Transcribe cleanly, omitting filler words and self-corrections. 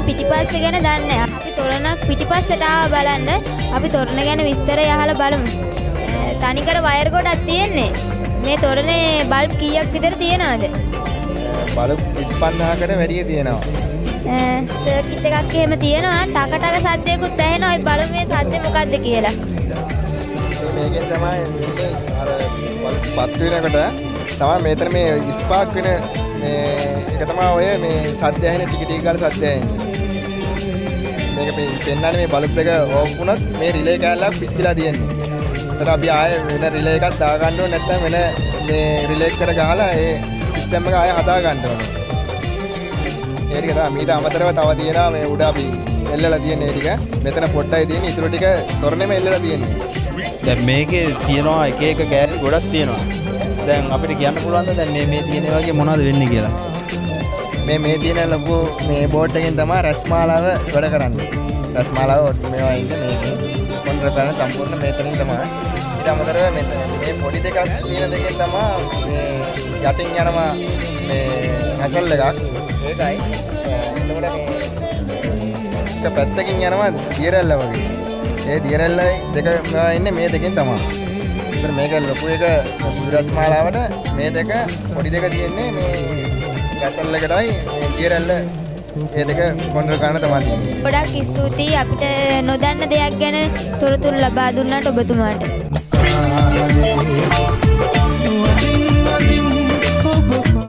පිටිපස්ස ගැන දන්නේ නැහැ. අපි තොරණක් පිටිපස්සට ආව බලන්න. අපි තොරණ ගැන විස්තරය අහලා බලමු. තනිකර වයර් ගොඩක් තියෙන්නේ. මේ තොරණේ බල්බ් කීයක් විතර තියනවද? බල්බ් 35000කට වැඩිය තියෙනවා. සර්කිට් එකක් එහෙම තියෙනවා. ටක ටක සද්දයකුත් ඇහෙනවා. අපි බලමු මේ සද්දේ මොකද්ද කියලා. මේකෙන් තමයි අර පත් වෙනකොට තමයි මෙතන මේ ස්පාර්ක් වෙන මේ එක තමයි ඔය මේ සද්ද ඇහෙන ටික ටික ගාලා සද්ද ඇහෙන්නේ. මේක පෙන්නන්නේ මේ බල්බ් එක ඕෆ් වුණොත් මේ රිලේ කෑල්ලක් පිච්චිලා තියෙන්නේ. ඒතර අපි ආයෙ වෙන රිලේ එකක් දා ගන්න ඕනේ නැත්නම් වෙන මේ රිලේ එකට ගහලා ඒ සිස්ටම් එක ආයෙ හදා ගන්න ඕනේ. ඒ ටික තමයි ඊට අමතරව තව තියෙනවා මේ උඩ අපි එල්ලලා තියෙන ඒ ටික. මෙතන පොඩ්ඩයි තියෙන්නේ. ඊටු ටික තොරණෙම එල්ලලා තියෙන්නේ. දැන් මේකේ තියෙනවා එක එක කෑලි ගොඩක් තියෙනවා. දැන් අපිට කියන්න පුළුවන්ද දැන් මේ තියෙන වගේ මොනවද වෙන්නේ කියලා? මේ තියෙන ලොකු මේ බෝඩ් එකෙන් තමයි රස්මාලාව වැඩ කරන්නේ. රස්මාලාව මේවා ඉන්නේ මේකේ. කොන්ට්‍රෝල් කරන සම්පූර්ණ මෙතනින් තමයි. ඊට අමතරව මේ පොඩි දෙකක් තියෙන දෙකෙන් තමයි මේ යටින් යනවා මේ හැසල් එකක්. ඒකයි. එතකොට මේ පැත්තකින් යනවා දියරැල්ල වගේ. ඒ දියරැල්ලයි දෙක ඉන්නේ මේ දෙකෙන් තමයි. ඒතර මේක ලොකු එක බුදුරස්මාලාවට මේ දෙක පොඩි දෙක තියෙන්නේ මේ කැසල් එකටයි දියරැල්ල මේ දෙක කොන්ට්‍රෝල් කරන්න තමයි. ගොඩක් ස්තුතියි අපිට නොදන්න දෙයක් ගැන තොරතුරු ලබා දුන්නාට ඔබතුමාට.